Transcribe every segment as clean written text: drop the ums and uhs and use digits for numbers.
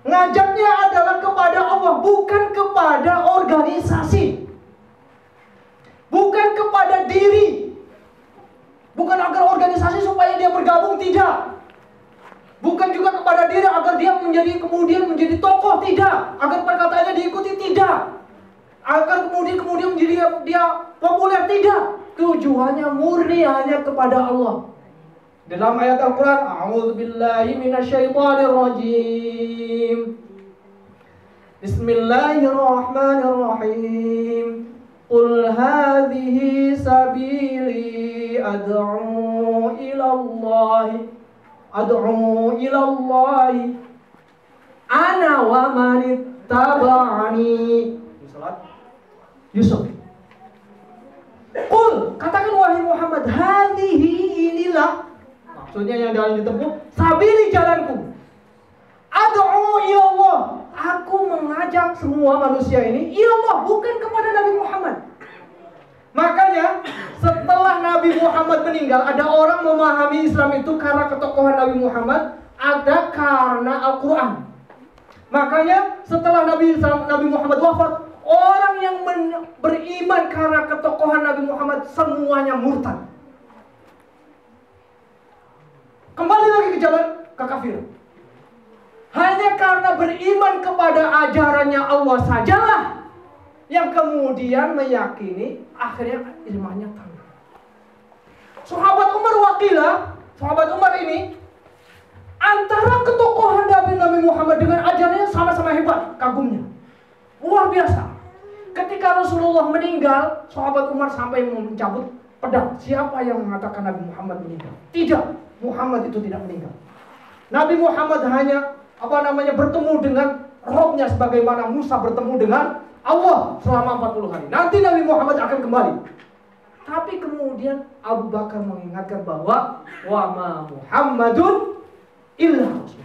Ngajaknya adalah kepada Allah, bukan kepada organisasi, bukan kepada diri, bukan agar organisasi supaya dia bergabung, tidak. Bukan juga kepada diri agar dia kemudian menjadi tokoh, tidak. Agar perkataannya diikuti, tidak. Agar kemudian menjadi dia populer, tidak. Tujuannya murni hanya kepada Allah. Dalam ayat Al-Quran, A'udzubillahi minasyaitonirrajim. Bismillahirrahmanirrahim. Qul hadhihi sabili ad'u ilallahi ana wa manittaba'ani. Yusuf. Qul, katakan wahai Muhammad, hadhihi, inilah, maksudnya yang jalan ditempuh, sabili, jalanku. Ad'u ilallah, aku mengajak semua manusia ini ilallah, bukan kepada Nabi Muhammad. Makanya setelah Nabi Muhammad meninggal, ada orang memahami Islam itu karena ketokohan Nabi Muhammad, ada karena Al-Quran. Makanya setelah Nabi Muhammad wafat, orang yang beriman karena ketokohan Nabi Muhammad semuanya murtad. Kembali lagi ke jalan kekafiran. Hanya karena beriman kepada ajarannya Allah sajalah yang kemudian meyakini, akhirnya imannya tambah. Sahabat Umar wakilah, sahabat Umar ini antara ketokohan Nabi Muhammad dengan ajarannya sama-sama hebat, kagumnya luar biasa. Ketika Rasulullah meninggal, sahabat Umar sampai mencabut pedang. Siapa yang mengatakan Nabi Muhammad meninggal? Tidak, Muhammad itu tidak meninggal. Nabi Muhammad hanya bertemu dengan Rabb-nya sebagaimana Musa bertemu dengan Allah selama 40 hari. Nanti Nabi Muhammad akan kembali. Tapi kemudian Abu Bakar mengingatkan bahwa wa ma Muhammadun illa rasul.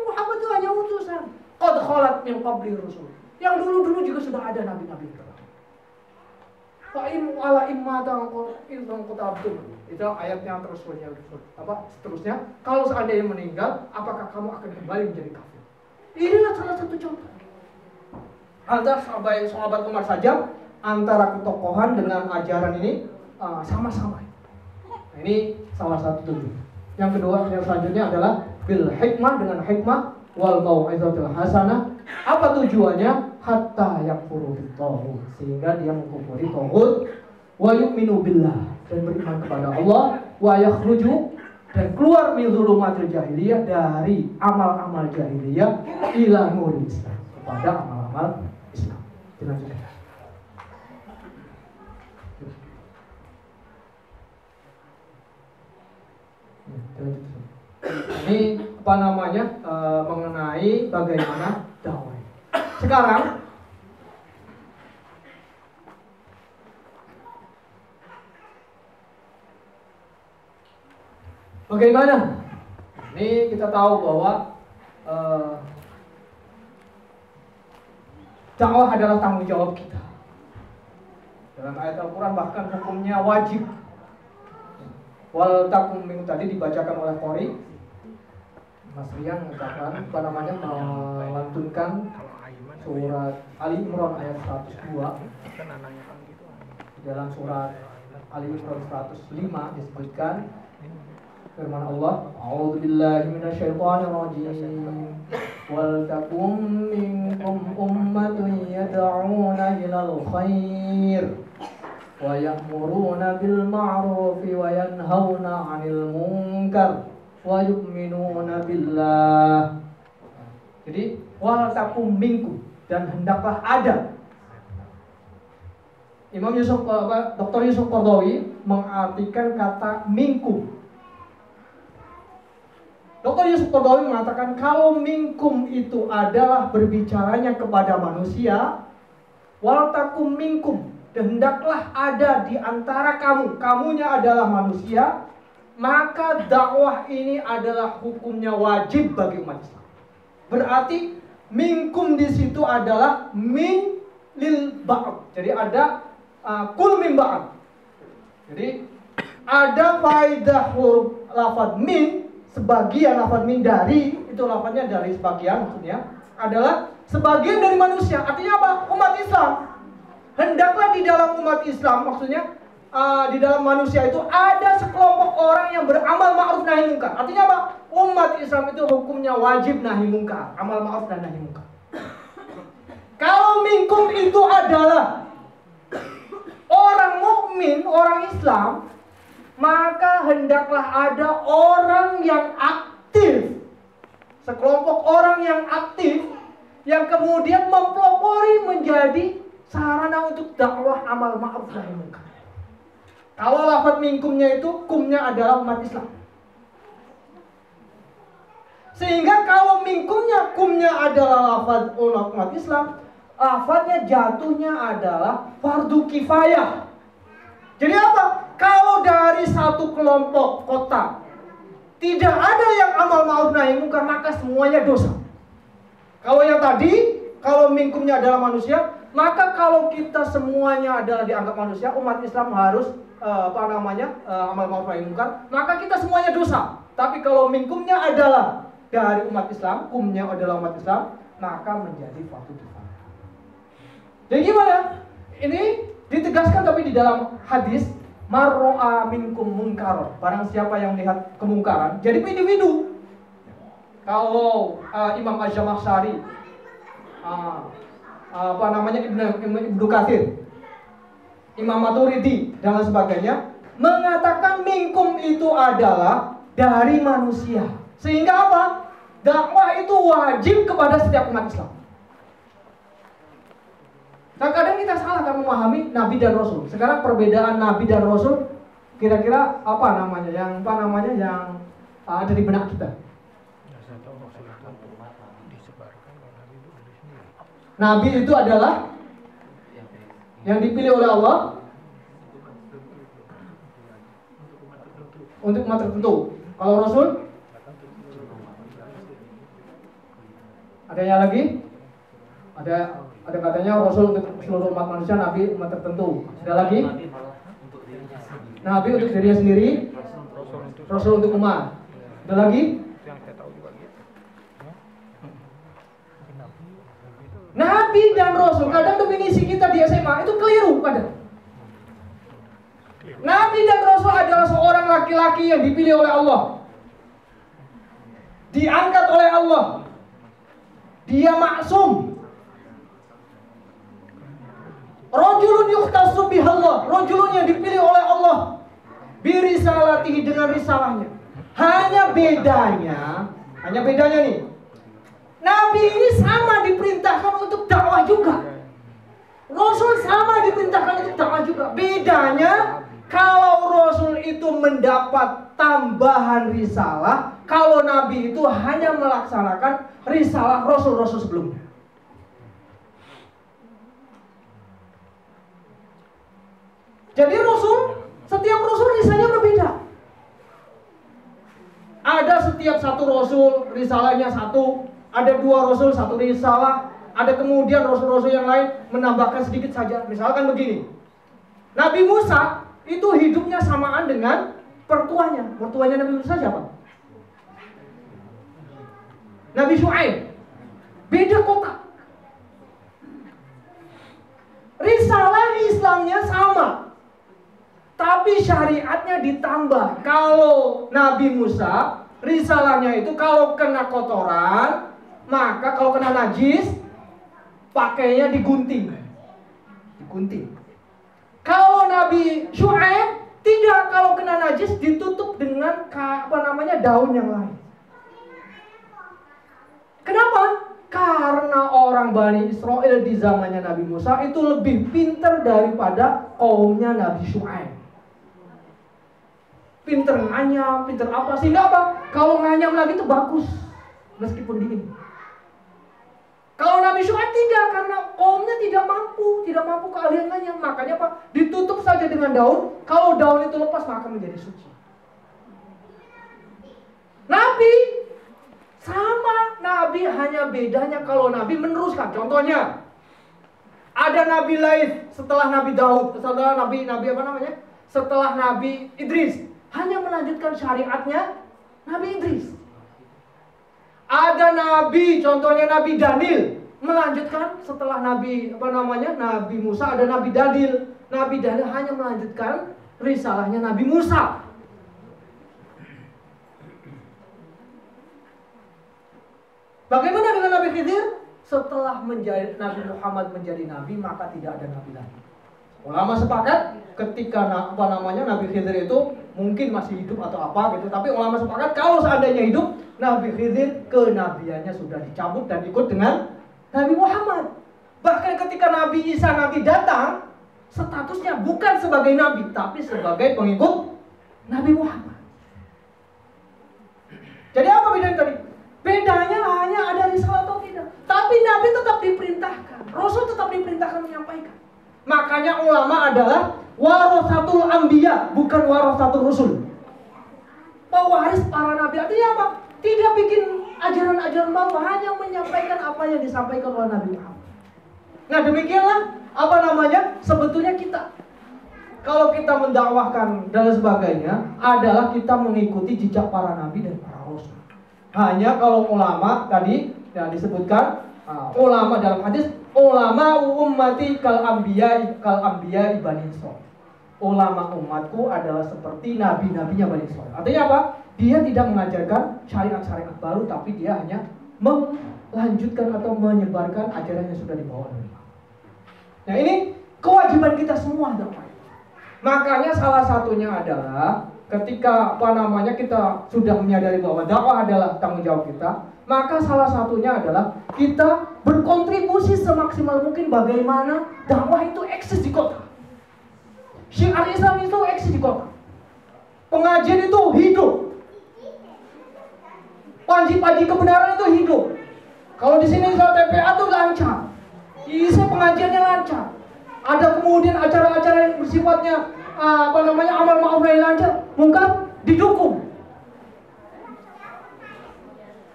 Muhammad itu hanya utusan. Qad khalat min qabli rasul. Yang dulu-dulu juga sudah ada nabi-nabi itu. Fa in ala immata ilmu kutabtum. Itu ayatnya seterusnya. Kalau seandainya meninggal, apakah kamu akan kembali menjadi kafir? Inilah salah satu contoh. Antara sahabat Umar saja, antara ketokohan dengan ajaran ini sama-sama. Nah, ini salah satu tujuan. Yang kedua, yang selanjutnya adalah bil hikmah, dengan hikmah, wal mau'izatul hasanah. Apa tujuannya? Hatta yakfuru bit-taghut, sehingga dia mengkufuri taghut, wa yu'minu billah, dan beriman kepada Allah, wa yakhruju, dan keluar min zulumatil jahiliyah, dari amal-amal jahiliyah ila nuril Islam, kepada amal-amal Islam. Dilanjutkan. Ini mengenai bagaimana dakwah. Sekarang bagaimana? Ini kita tahu bahwa dakwah adalah tanggung jawab kita. Dalam ayat Al-Quran bahkan hukumnya wajib. Wal takum minkum, tadi dibacakan oleh Qori. Mas Rian mengatakan melantunkan surat Ali Imran ayat 102. Dalam surat Ali Imran 105 disebutkan firman Allah, A'udzubillahi minasyaitonirrajim. Wal takum minkum ummatun yad'una ilal khair wa ya'muruna bil ma'rufi wa yanhauna 'anil munkar wa yu'minuna billah. Jadi wal takum minkum, dan hendaklah ada. Dr. Yusuf Qaradawi mengartikan kata minkum. Dr. Yusuf Qaradawi mengatakan kalau minkum itu adalah berbicaranya kepada manusia, wal takum minkum, dan hendaklah ada di antara kamu, kamunya adalah manusia, maka dakwah ini adalah hukumnya wajib bagi umat Islam. Berarti minkum di situ adalah min lil ba'd. Jadi ada kul min ba'd. Jadi ada faidah huruf lafaz min sebagian, lafaz min dari, itu lafaznya dari sebagian maksudnya, adalah sebagian dari manusia. Artinya apa? Umat Islam. Hendaklah di dalam umat Islam, maksudnya di dalam manusia itu ada sekelompok orang yang beramal ma'ruf nahi munkar. Artinya apa? Umat Islam itu hukumnya wajib nahi munkar, amal ma'ruf dan nahi munkar. Kalau minkum itu adalah orang mukmin, orang Islam, maka hendaklah ada orang yang aktif, sekelompok orang yang aktif, yang kemudian mempelopori menjadi sarana untuk dakwah amal ma'ruf nahi munkar. Kalau lafaz minkumnya itu, kumnya adalah umat Islam. Sehingga kalau minkumnya, kumnya adalah lafaz umat Islam, lafaznya jatuhnya adalah fardu kifayah. Jadi apa? Kalau dari satu kelompok kota tidak ada yang amal ma'ruf nahi munkar, maka semuanya dosa. Kalau yang tadi, kalau minkumnya adalah manusia, maka kalau kita semuanya adalah dianggap manusia, umat Islam harus amal ma'ruf nahi munkar, maka kita semuanya dosa. Tapi kalau minkumnya adalah dari umat Islam, kumnya adalah umat Islam, maka menjadi fardu kifayah. Jadi gimana? Ini ditegaskan tapi di dalam hadis, marro'a minkum munkar, barang siapa yang melihat kemungkaran, jadi individu. Kalau Imam Az-Zamakhsyari, Ibnu Katsir, Imam Maturidi dan lain sebagainya mengatakan minkum itu adalah dari manusia. Sehingga apa? Dakwah itu wajib kepada setiap umat Islam. Kadang kita salah kan memahami Nabi dan Rasul. Sekarang perbedaan Nabi dan Rasul kira-kira apa namanya? Yang ada di benak kita. Nabi itu adalah yang dipilih oleh Allah untuk umat tertentu. Kalau Rasul, adanya lagi, ada katanya Rasul untuk seluruh umat manusia, Nabi umat tertentu. Ada lagi, Nabi untuk dirinya sendiri, Rasul untuk umat. Ada lagi, Nabi dan Rasul. Kadang definisi kita di SMA itu keliru kadang. Nabi dan Rasul adalah seorang laki-laki yang dipilih oleh Allah, diangkat oleh Allah. Dia maksum. Rajulun yukhtassu bihallah, rajulun yang dipilih oleh Allah birisalatihi, dengan risalahnya. Hanya bedanya nih, Nabi ini sama diperintahkan untuk dakwah juga. Rasul sama diperintahkan untuk dakwah juga. Bedanya, kalau Rasul itu mendapat tambahan risalah, kalau Nabi itu hanya melaksanakan risalah Rasul-Rasul sebelumnya. Jadi setiap Rasul risalahnya berbeda. Ada setiap satu Rasul risalahnya satu, ada dua Rasul satu risalah, ada kemudian Rasul-Rasul yang lain menambahkan sedikit saja. Misalkan begini, Nabi Musa itu hidupnya samaan dengan mertuanya. Mertuanya Nabi Musa siapa? Nabi Syuaib. Beda kota. Risalah Islamnya sama, tapi syariatnya ditambah. Kalau Nabi Musa, risalahnya itu kalau kena kotoran, maka kalau kena najis, pakainya digunting. Kalau Nabi Syuaib tidak, kalau kena najis ditutup dengan daun yang lain. Kenapa? Karena orang Bani Israel di zamannya Nabi Musa itu lebih pintar daripada kaumnya Nabi Syuaib. Pintar nganyam, pintar apa, sehingga apa? Kalau nganyam lagi itu bagus, meskipun dingin. Kalau Nabi Syuaib tidak, karena kaumnya tidak mampu keahlian nganyam. Makanya apa? Ditutup saja dengan daun. Kalau daun itu lepas, maka menjadi suci. Nabi sama, Nabi hanya bedanya kalau Nabi meneruskan. Contohnya, ada Nabi lain setelah Nabi Daud, setelah Nabi Idris, hanya melanjutkan syariatnya Nabi Idris. Ada nabi, contohnya Nabi Daniel, melanjutkan setelah Nabi Nabi Musa, ada Nabi Daniel. Nabi Daniel hanya melanjutkan risalahnya Nabi Musa. Bagaimana dengan Nabi Khidir? Setelah Nabi Muhammad menjadi nabi, maka tidak ada nabi lagi. Ulama sepakat ketika Nabi Khidir itu mungkin masih hidup atau apa gitu, tapi ulama sepakat kalau seandainya hidup, Nabi Khidir kenabiannya sudah dicabut dan ikut dengan Nabi Muhammad. Bahkan ketika Nabi Isa nanti datang, statusnya bukan sebagai nabi, tapi sebagai pengikut Nabi Muhammad. Jadi apa bedanya tadi? Bedanya hanya ada risalah atau tidak. Tapi Nabi tetap diperintahkan, Rasul tetap diperintahkan menyampaikan. Makanya ulama adalah warasatul anbiya, bukan warasatul rusul. Pewaris para nabi. Artinya apa? Tidak bikin ajaran-ajaran baru, hanya menyampaikan apa yang disampaikan oleh Nabi Muhammad. Nah demikianlah sebetulnya kita, kalau kita mendakwahkan dan sebagainya, adalah kita mengikuti jejak para nabi dan para rasul. Hanya kalau ulama tadi yang disebutkan, ulama dalam hadis, ulama ummati kal anbiya Bani Israil. Ulama umatku adalah seperti nabi-nabinya Bani Israil. Artinya apa? Dia tidak mengajarkan syariat-syariat baru, tapi dia hanya melanjutkan atau menyebarkan ajaran yang sudah dibawa oleh Allah. Nah ini kewajiban kita semua, teman. Makanya salah satunya adalah ketika kita sudah menyadari bahwa dakwah adalah tanggung jawab kita, maka salah satunya adalah kita berkontribusi semaksimal mungkin bagaimana dakwah itu eksis di kota. Syiar Islam itu eksis di kota. Pengajian itu hidup. Panji-panji kebenaran itu hidup. Kalau di sini TPA itu lancar. Isi pengajiannya lancar. Ada kemudian acara-acara yang bersifatnya amal ma'ruf nahi lancar, mungkar didukung.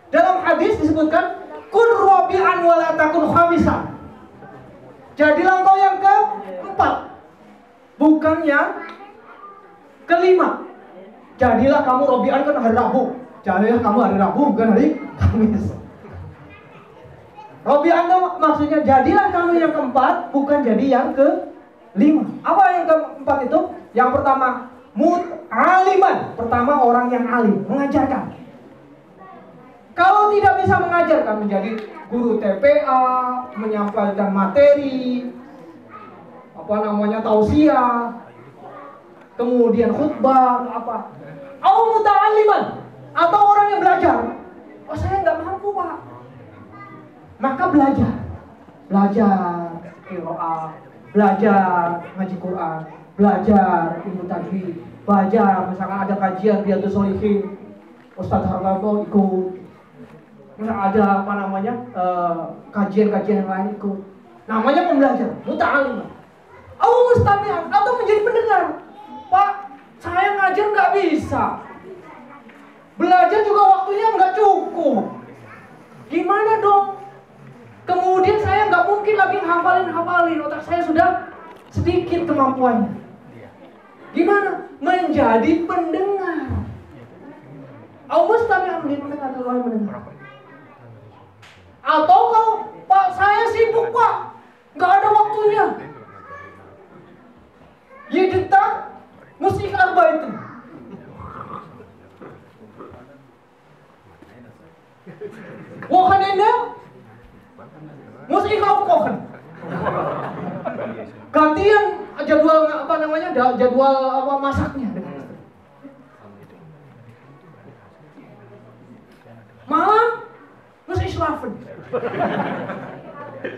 Dalam hadis disebutkan kun rabi'an wa la takun khamisan. Jadilah engkau yang keempat, bukan yang kelima. Jadilah kamu rabi'an kan hari Rabu. Jadilah kamu hari Rabu bukan hari Kamis. Rabi'an maksudnya jadilah kamu yang keempat, bukan jadi yang kelima. Apa yang keempat itu? Yang pertama, aliman. Pertama orang yang alim, mengajarkan. Kalau tidak bisa mengajarkan, menjadi guru TPA, menyampaikan materi, tausiah, kemudian khutbah, Au muta'alliman, atau orang yang belajar. Oh saya nggak mampu Pak. Maka belajar qiraah, belajar ngaji Quran, belajar ilmu tajwid, belajar misalkan ada kajian Riyadhus Shalihin, Ustaz Hartanto ikut, misalkan ada kajian-kajian yang lain ikut. Namanya pembelajar, muta'allim. Mustami'an, atau menjadi pendengar. Pak, saya ngajar nggak bisa. Belajar juga waktunya nggak cukup. Gimana dong? Kemudian saya nggak mungkin lagi hafalin, otak saya sudah sedikit kemampuannya. Gimana? Menjadi pendengar. Mustami'an, menjadi pendengar, mendengar. Atau kalau Pak saya sibuk Pak, nggak ada waktunya. Yedetak musik arbaitu. Wochenende musik kochen. Gantian jadwal masaknya. Malam musik schlafen.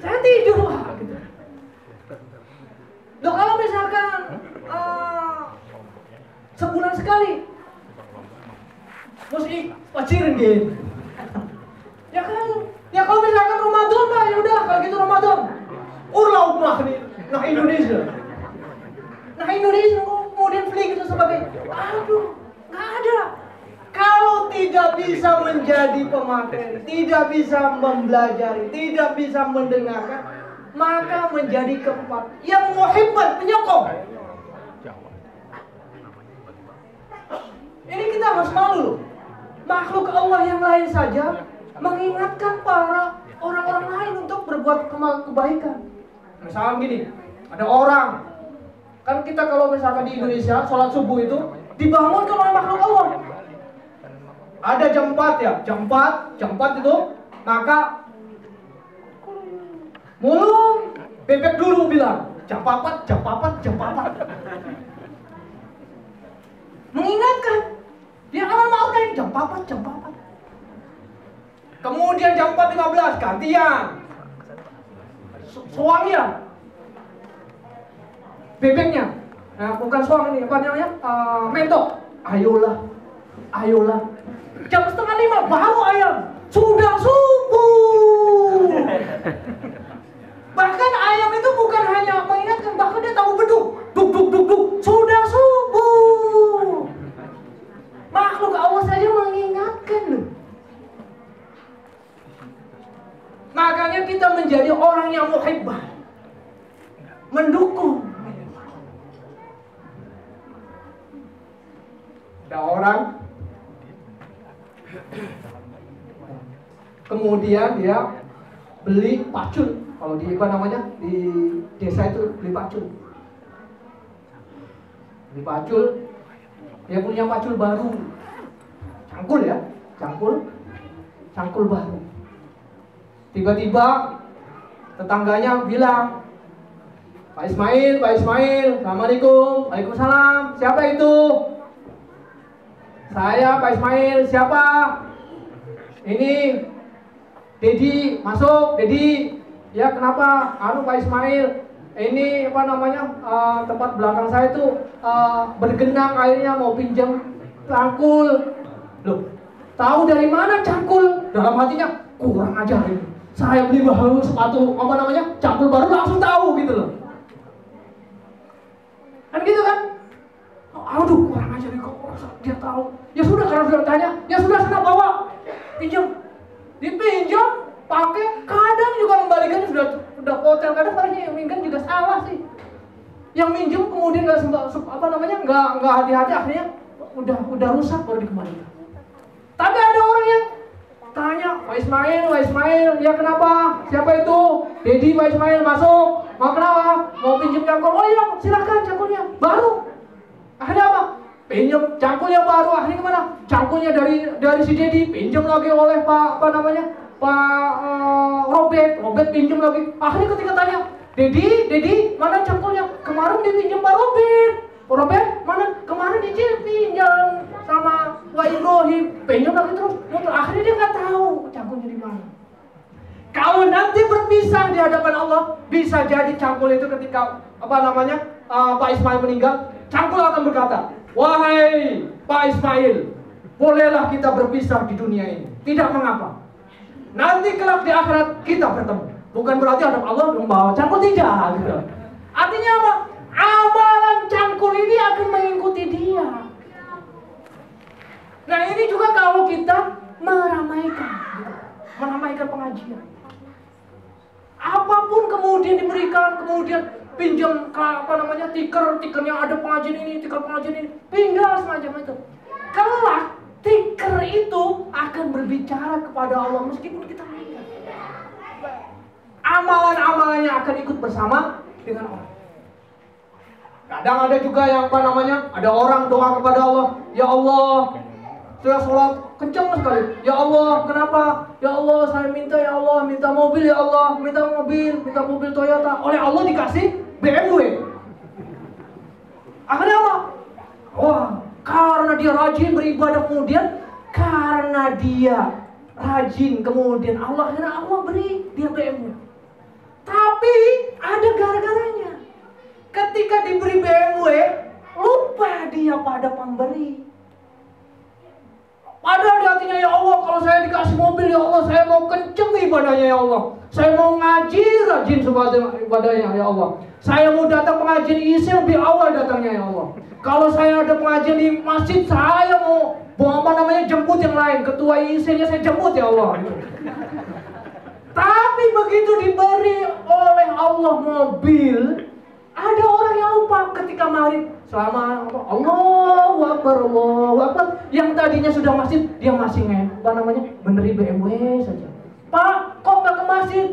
Saya tidur Pak. Loh kalau misalkan sebulan sekali musik pacirin gitu. Ya kalau misalkan Ramadan Pak, ya udah kalau gitu Ramadan. Urlaub nih. Nah Indonesia kemudian flick itu sebagai aduh, nggak ada. Kalau tidak bisa menjadi pemateri, tidak bisa mempelajari, tidak bisa mendengarkan, maka menjadi keempat yang muhibban, penyokong. Ini kita harus malu loh. makhluk Allah yang lain saja mengingatkan para orang-orang lain untuk berbuat kebaikan. Misalnya gini, ada orang, kan kita kalau misalkan di Indonesia sholat subuh itu dibangunkan oleh makhluk Allah. Ada jam 4 ya, jam 4 itu, maka mulung bebek dulu bilang jam 4. Mengingatkan, dia akan maukan jam 4. Kemudian jam 4.15 gantian, suangnya, bebeknya, nah bukan suang ini, apa namanya, mentok, ayolah. Jam 4:30 baru ayam, sudah subuh. Bahkan ayam itu bukan hanya mengingatkan, bahkan dia tahu beduk, duk, sudah subuh. Makhluk Allah saja mengingatkan loh. Makanya kita menjadi orang yang muhibbah, mendukung. Ada orang, kemudian dia beli pacul. Kalau di apa namanya, di desa itu beli pacul. Dia punya pacul baru, cangkul baru. Tiba-tiba tetangganya bilang, Pak Ismail, Assalamualaikum. Waalaikumsalam. Siapa itu? Saya Pak Ismail. Siapa? Ini Dedi, masuk Dedi. Ya kenapa? Pak Ismail, ini apa namanya, tempat belakang saya itu bergenang airnya, mau pinjam cangkul. Loh, tahu dari mana cangkul? Dalam hatinya, kurang ajar ini. Saya beli baru sepatu apa namanya, cangkul baru langsung tahu gitu loh. Kan gitu kan? Aduh, kurang ajar ini, kok dia tahu. Ya sudah, karena sudah tanya, ya sudah sana bawa, pinjam. Dipinjam, pakai, kadang juga kembalikannya sudah kotor, kadang yang minjem juga salah sih. Yang minjem kemudian nggak hati-hati, akhirnya udah rusak baru dikembalikan. Tapi ada orang yang tanya, Pak Ismail, ya kenapa? Siapa itu? Dedi, Pak Ismail, masuk. Mau kenapa? Mau pinjam cangkul? Oh iya, silakan cangkulnya baru. Akhirnya apa? Pinjam cangkulnya baru. Akhirnya kemana? Cangkulnya dari si Dedi pinjam lagi oleh Pak Robert pinjam lagi. Akhirnya ketika tanya, Dedi, mana cangkulnya? Kemarin dipinjam Pak Robert, mana? Kemarin pinjam sama Pak Ibrahim, pinjam lagi terus. Akhirnya dia nggak tahu cangkulnya di mana. Kalau nanti berpisah di hadapan Allah, bisa jadi cangkul itu ketika Pak Ismail meninggal, cangkul akan berkata, wahai Pak Ismail, bolehlah kita berpisah di dunia ini, tidak mengapa. Nanti kelak di akhirat kita bertemu. Bukan berarti hadap Allah membawa cangkul, tidak gitu. Artinya apa? Amalan cangkul ini akan mengikuti dia. Nah ini juga kalau kita meramaikan pengajian. Apapun kemudian diberikan, kemudian pinjam tikernya ada pengajian ini, pinjam semacam itu. Kelak tiker itu akan berbicara kepada Allah meskipun kita meninggal. Amalan-amalannya akan ikut bersama dengan orang. Kadang ada juga yang ada orang doa kepada Allah, ya Allah, saya sholat kencang sekali, ya Allah, kenapa? Ya Allah, saya minta, ya Allah, minta mobil, ya Allah, minta mobil Toyota. Oleh Allah dikasih BMW. Akhirnya apa? Wah, karena dia rajin beribadah, kemudian karena dia rajin, kemudian akhirnya Allah beri dia BMW. Tapi ada gara-garanya. Ketika diberi BMW, lupa dia pada pemberi. Padahal di hatinya, ya Allah, kalau saya dikasih mobil, ya Allah, saya mau kenceng ibadahnya, ya Allah. Saya mau ngaji rajin ibadahnya, ya Allah. Saya mau datang pengajian Isya lebih awal datangnya, ya Allah. Kalau saya ada pengajian di masjid, saya mau jemput yang lain. Ketua Isya-nya saya jemput, ya Allah. Tapi begitu diberi oleh Allah mobil, Ada orang yang lupa ketika maghrib selama Allahu Akbar, Allahu Akbar. Yang tadinya sudah masjid, dia masih benerin BMW saja. Pak, kok nggak ke masjid?